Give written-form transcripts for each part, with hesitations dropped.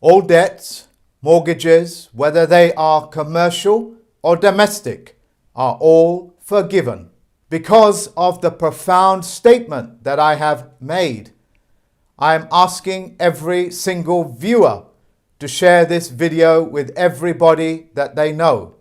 All debts, mortgages, whether they are commercial or domestic, are all forgiven. Because of the profound statement that I have made, I am asking every single viewer to share this video with everybody that they know,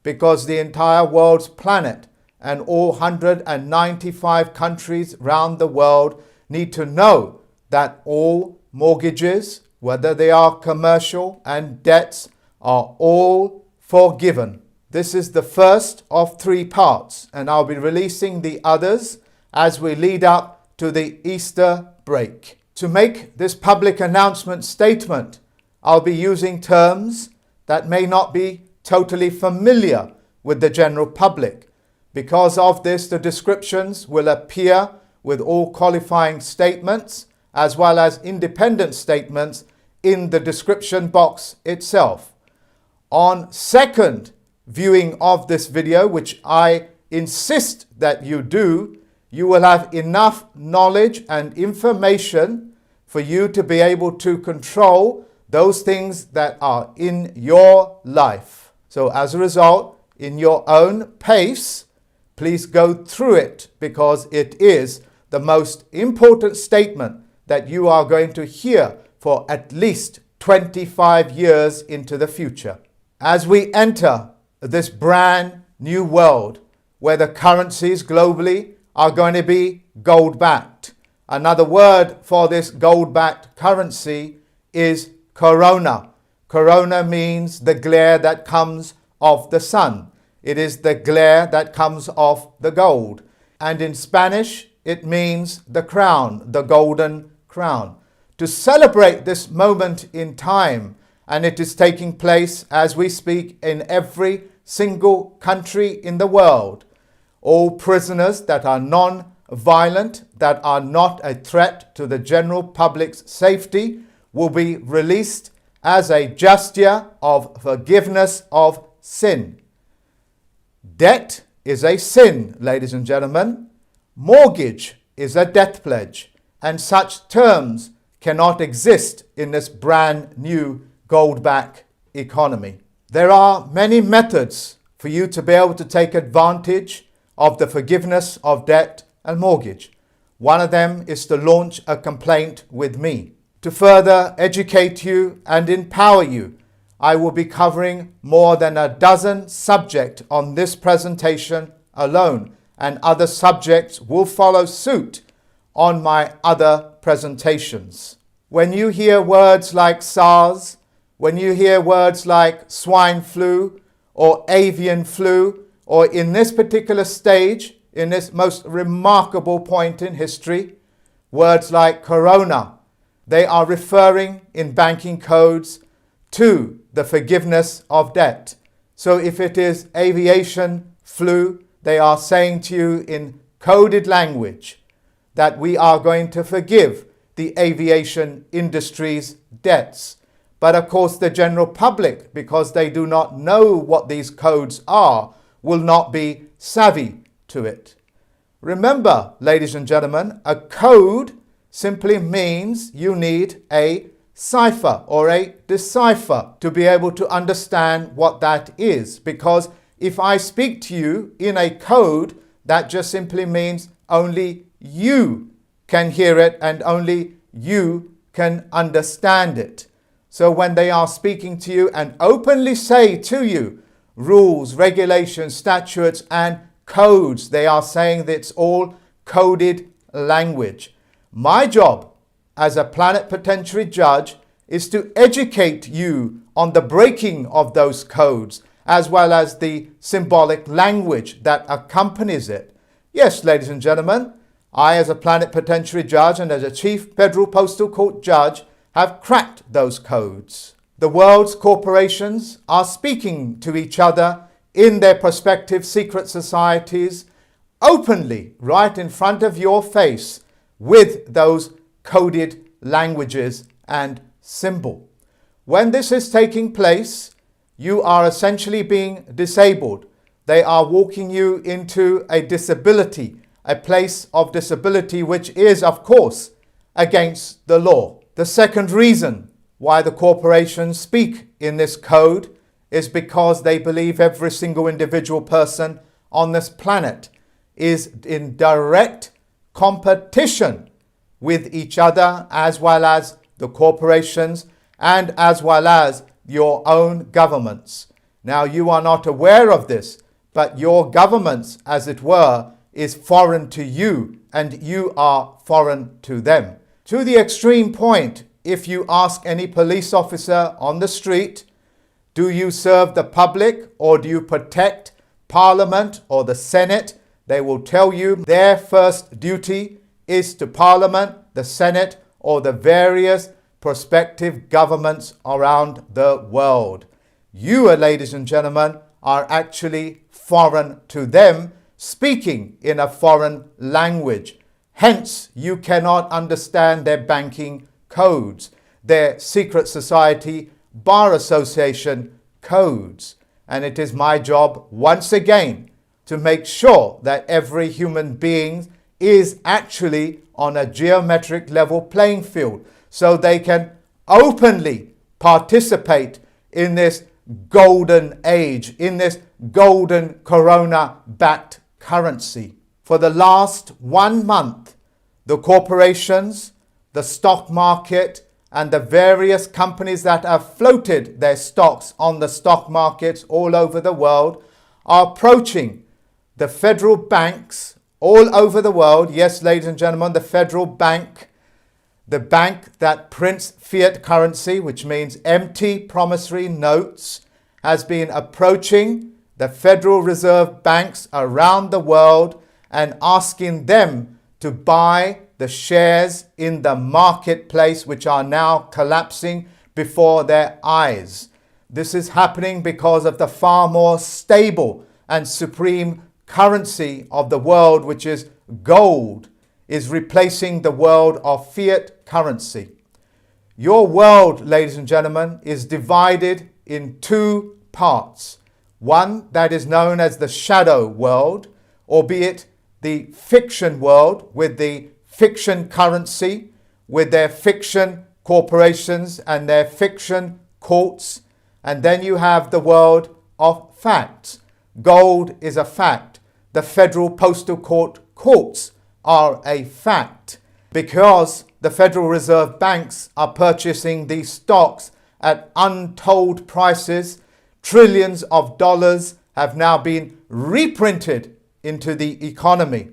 because the entire world's planet and all 195 countries around the world need to know that all mortgages, whether they are commercial, and debts are all forgiven. This is the first of 3 parts, and I'll be releasing the others as we lead up to the Easter break. To make this public announcement statement, I'll be using terms that may not be totally familiar with the general public. Because of this, the descriptions will appear with all qualifying statements as well as independent statements in the description box itself. On second viewing of this video, which I insist that you do, you will have enough knowledge and information for you to be able to control those things that are in your life. So as a result, in your own pace, please go through it, because it is the most important statement that you are going to hear for at least 25 years into the future. As we enter this brand new world where the currencies globally are going to be gold-backed. Another word for this gold-backed currency is corona. Corona means the glare that comes off the sun. It is the glare that comes off the gold. And in Spanish, it means the crown, the golden crown. To celebrate this moment in time, and it is taking place as we speak in every single country in the world, all prisoners that are non-violent, that are not a threat to the general public's safety, will be released as a gesture of forgiveness of sin. Debt is a sin, ladies and gentlemen. Mortgage is a death pledge, and such terms cannot exist in this brand new gold-backed economy. There are many methods for you to be able to take advantage of the forgiveness of debt and mortgage. One of them is to launch a complaint with me. To further educate you and empower you, I will be covering more than a dozen subjects on this presentation alone, and other subjects will follow suit on my other presentations. When you hear words like SARS, when you hear words like swine flu or avian flu, or in this particular stage, in this most remarkable point in history, words like corona, they are referring in banking codes to the forgiveness of debt. So if it is aviation flu, they are saying to you in coded language that we are going to forgive the aviation industry's debts. But of course, the general public, because they do not know what these codes are, will not be savvy to it. Remember, ladies and gentlemen, a code simply means you need a cipher or a decipher to be able to understand what that is. Because if I speak to you in a code, that just simply means only you can hear it and only you can understand it. So when they are speaking to you and openly say to you rules, regulations, statutes, and codes, they are saying that it's all coded language. My job as a plenipotentiary judge is to educate you on the breaking of those codes, as well as the symbolic language that accompanies it. Yes, ladies and gentlemen, I, as a plenipotentiary judge and as a chief federal postal court judge, have cracked those codes. The world's corporations are speaking to each other in their prospective secret societies openly, right in front of your face, with those coded languages and symbol. When this is taking place, you are essentially being disabled. They are walking you into a disability, a place of disability, which is, of course, against the law. The second reason why the corporations speak in this code is because they believe every single individual person on this planet is in direct competition with each other, as well as the corporations and as well as your own governments. Now, you are not aware of this, but your governments, as it were, is foreign to you and you are foreign to them. To the extreme point, if you ask any police officer on the street, do you serve the public or do you protect Parliament or the Senate? They will tell you their first duty is to Parliament, the Senate, or the various prospective governments around the world. You, ladies and gentlemen, are actually foreign to them, speaking in a foreign language. Hence, you cannot understand their banking codes, their secret society, bar association codes. And it is my job, once again, to make sure that every human being is actually on a geometric level playing field so they can openly participate in this golden age, in this golden corona-backed currency. For the last 1 month, the corporations, the stock market, and the various companies that have floated their stocks on the stock markets all over the world are approaching the federal banks all over the world. Yes, ladies and gentlemen, the federal bank, the bank that prints fiat currency, which means empty promissory notes, has been approaching the Federal Reserve banks around the world and asking them to buy the shares in the marketplace, which are now collapsing before their eyes. This is happening because of the far more stable and supreme currency of the world, which is gold, is replacing the world of fiat currency. Your world, ladies and gentlemen, is divided in two parts. One that is known as the shadow world, albeit the fiction world, with the fiction currency, with their fiction corporations and their fiction courts. And then you have the world of facts. Gold is a fact. The Federal Postal Court courts are a fact, because the Federal Reserve banks are purchasing these stocks at untold prices. Trillions of dollars have now been reprinted into the economy.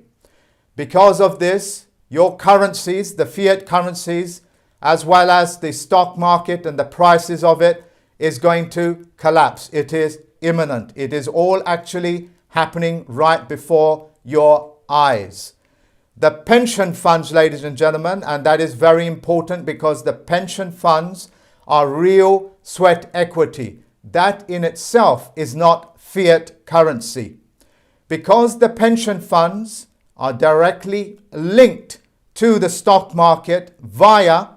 Because of this, your currencies, the fiat currencies, as well as the stock market and the prices of it, is going to collapse. It is imminent. It is all actually happening right before your eyes. The pension funds, ladies and gentlemen, and that is very important because the pension funds are real sweat equity. That in itself is not fiat currency. Because the pension funds are directly linked to the stock market via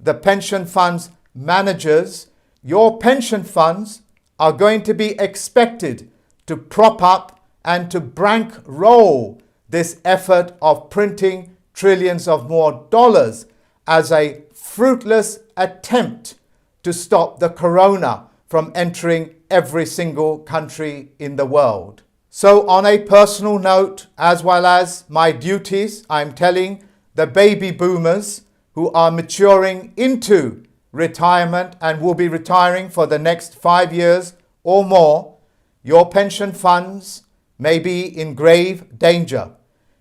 the pension funds managers, your pension funds are going to be expected to prop up and to bankroll this effort of printing trillions of more dollars as a fruitless attempt to stop the corona from entering every single country in the world. So on a personal note, as well as my duties, I'm telling the baby boomers who are maturing into retirement and will be retiring for the next 5 years or more, your pension funds may be in grave danger.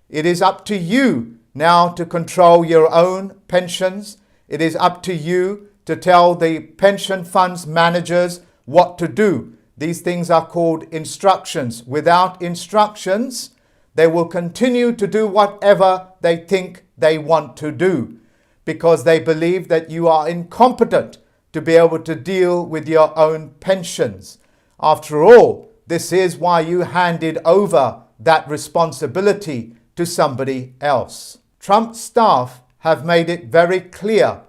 It is up to you now to control your own pensions. It is up to you to tell the pension funds managers what to do. These things are called instructions. Without instructions, they will continue to do whatever they think they want to do, because they believe that you are incompetent to be able to deal with your own pensions. After all, this is why you handed over that responsibility to somebody else. Trump's staff have made it very clear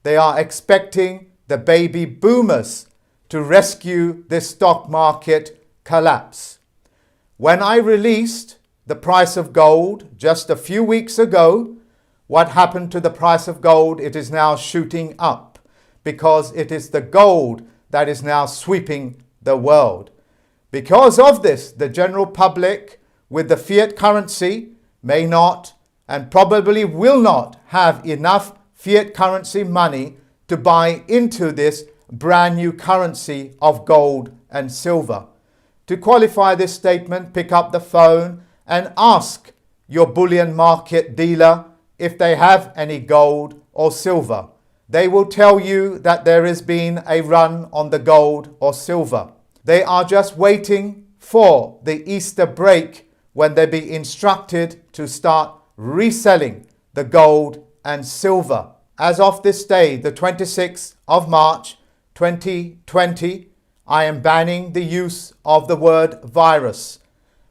they are expecting the baby boomers to rescue this stock market collapse. When I released the price of gold just a few weeks ago, what happened to the price of gold? It is now shooting up because it is the gold that is now sweeping the world. Because of this, the general public with the fiat currency may not and probably will not have enough fiat currency money to buy into this brand new currency of gold and silver. To qualify this statement, pick up the phone and ask your bullion market dealer if they have any gold or silver. They will tell you that there has been a run on the gold or silver. They are just waiting for the Easter break when they be instructed to start reselling the gold and silver. As of this day, the 26th of March 2020, I am banning the use of the word virus,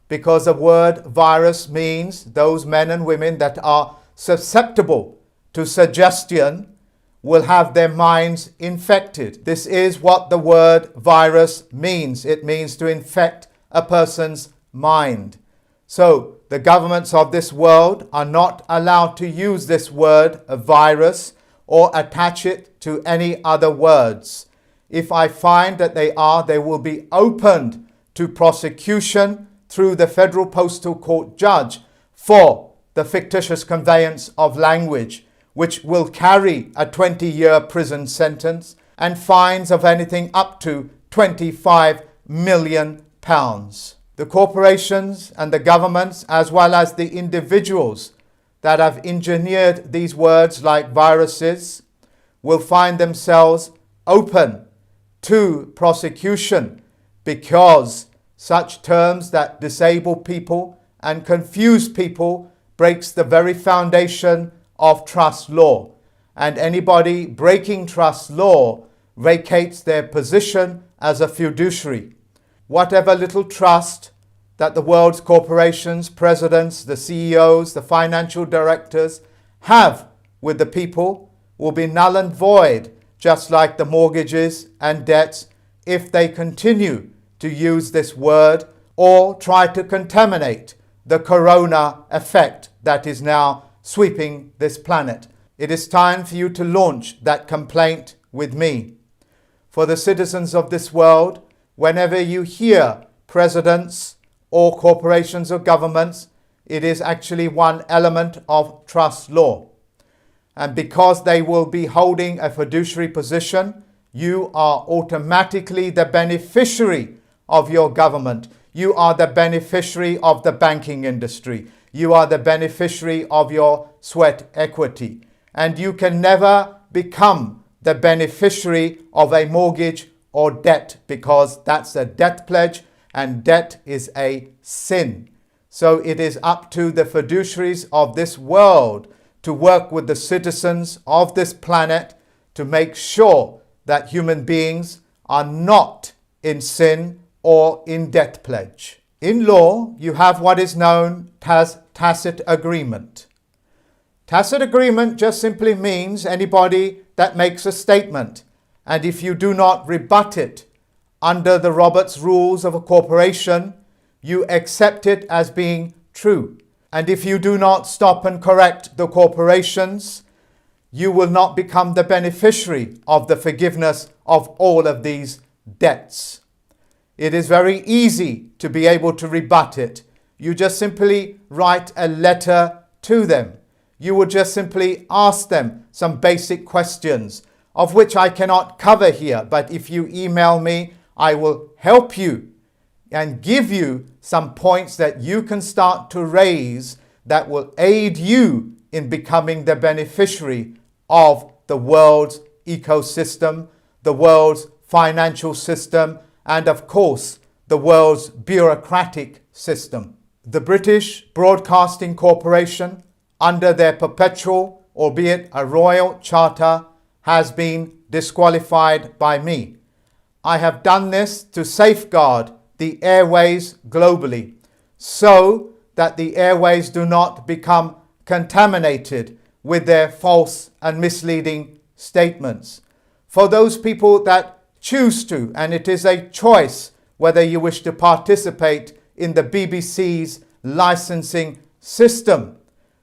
because the word virus means those men and women that are susceptible to suggestion will have their minds infected. This is what the word virus means. It means to infect a person's mind. So the governments of this world are not allowed to use this word virus or attach it to any other words. If I find that they will be opened to prosecution through the Federal Postal Court judge for the fictitious conveyance of language, which will carry a 20-year prison sentence and fines of anything up to £25 million. The corporations and the governments, as well as the individuals that have engineered these words like viruses, will find themselves open to prosecution, because such terms that disable people and confuse people breaks the very foundation of trust law. And anybody breaking trust law vacates their position as a fiduciary. Whatever little trust that the world's corporations, presidents, the CEOs, the financial directors have with the people will be null and void, just like the mortgages and debts, if they continue to use this word or try to contaminate the corona effect that is now sweeping this planet. It is time for you to launch that complaint with me. For the citizens of this world, whenever you hear presidents or corporations or governments, it is actually one element of trust law. And because they will be holding a fiduciary position, you are automatically the beneficiary of your government. You are the beneficiary of the banking industry. You are the beneficiary of your sweat equity. And you can never become the beneficiary of a mortgage or debt, because that's a debt pledge, and debt is a sin. So it is up to the fiduciaries of this world to work with the citizens of this planet to make sure that human beings are not in sin or in debt pledge. In law, you have what is known as tacit agreement. Tacit agreement just simply means anybody that makes a statement, and if you do not rebut it under the Roberts rules of a corporation, you accept it as being true. And if you do not stop and correct the corporations, you will not become the beneficiary of the forgiveness of all of these debts. It is very easy to be able to rebut it. You just simply write a letter to them. You would just simply ask them some basic questions, of which I cannot cover here. But if you email me, I will help you and give you some points that you can start to raise that will aid you in becoming the beneficiary of the world's ecosystem, the world's financial system, and of course, the world's bureaucratic system. The British Broadcasting Corporation, under their perpetual, albeit a royal charter, has been disqualified by me. I have done this to safeguard the airways globally, so that the airways do not become contaminated with their false and misleading statements. For those people that choose to, and it is a choice whether you wish to participate in the BBC's licensing system,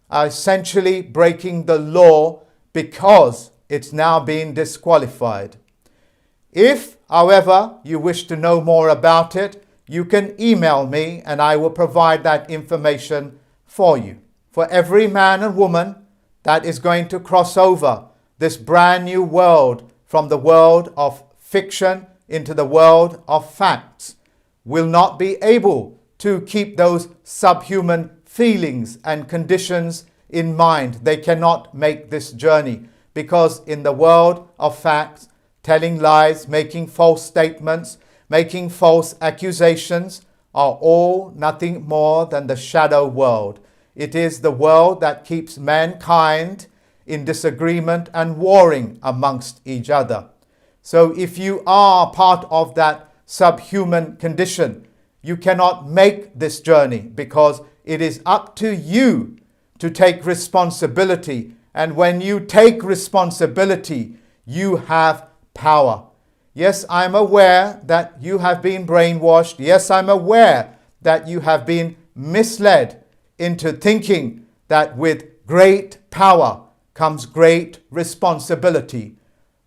are essentially breaking the law, because it's now been disqualified. If, however, you wish to know more about it, you can email me and I will provide that information for you. For every man and woman that is going to cross over this brand new world from the world of fiction into the world of facts will not be able to keep those subhuman feelings and conditions in mind. They cannot make this journey because in the world of facts, telling lies, making false statements, making false accusations are all nothing more than the shadow world. It is the world that keeps mankind in disagreement and warring amongst each other. So if you are part of that subhuman condition, you cannot make this journey because it is up to you to take responsibility. And when you take responsibility, you have power. Yes, I'm aware that you have been brainwashed. Yes, I'm aware that you have been misled into thinking that with great power comes great responsibility.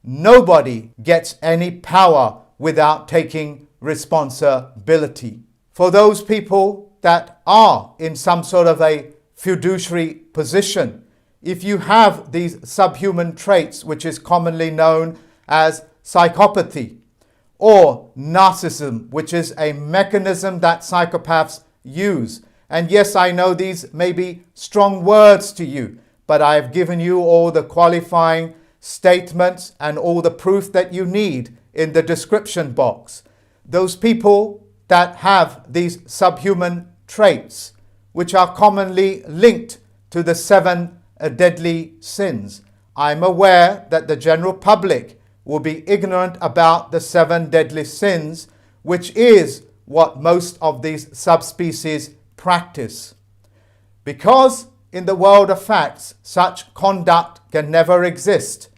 Nobody gets any power without taking responsibility. For those people that are in some sort of a fiduciary position, if you have these subhuman traits, which is commonly known as psychopathy or narcissism, which is a mechanism that psychopaths use. And yes, I know these may be strong words to you, but I have given you all the qualifying statements and all the proof that you need in the description box. Those people that have these subhuman traits, which are commonly linked to the 7 deadly sins. I'm aware that the general public will be ignorant about the 7 deadly sins, which is what most of these subspecies practice. Because in the world of facts, such conduct can never exist.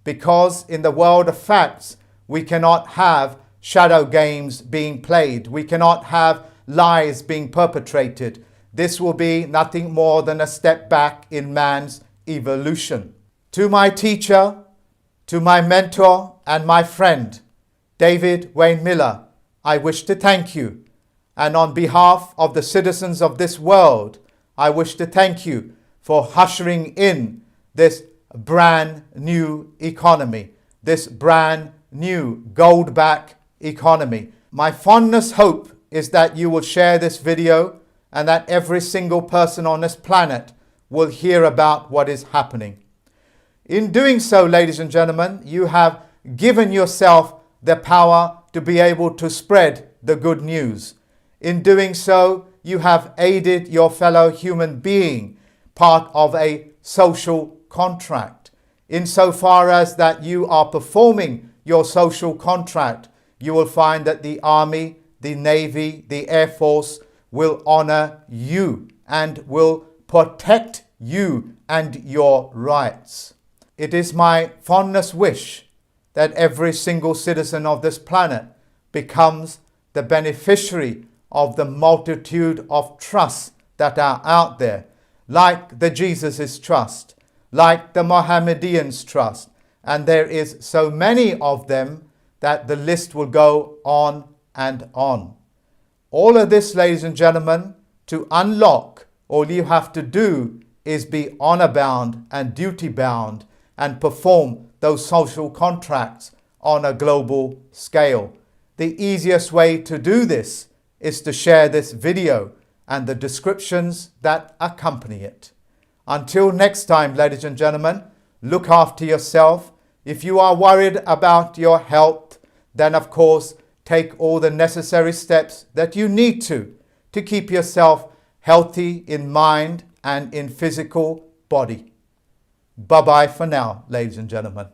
Because in the world of facts, we cannot have shadow games being played. We cannot have lies being perpetrated. This will be nothing more than a step back in man's evolution. To my teacher, to my mentor and my friend, David Wayne Miller, I wish to thank you. And on behalf of the citizens of this world, I wish to thank you for ushering in this brand new economy, this brand new gold-back economy. My fondest hope is that you will share this video and that every single person on this planet will hear about what is happening. In doing so, ladies and gentlemen, you have given yourself the power to be able to spread the good news. In doing so, you have aided your fellow human being, part of a social contract. Insofar as that you are performing your social contract, you will find that the Army, the Navy, the Air Force will honor you and will protect you and your rights. It is my fondest wish that every single citizen of this planet becomes the beneficiary of the multitude of trusts that are out there, like the Jesus' trust, like the Mohammedans' trust, and there is so many of them that the list will go on and on. All of this, ladies and gentlemen, to unlock, all you have to do is be honor bound and duty bound and perform those social contracts on a global scale. The easiest way to do this is to share this video and the descriptions that accompany it. Until next time, ladies and gentlemen, look after yourself. If you are worried about your health, then of course, take all the necessary steps that you need to keep yourself healthy in mind and in physical body. Bye-bye for now, ladies and gentlemen.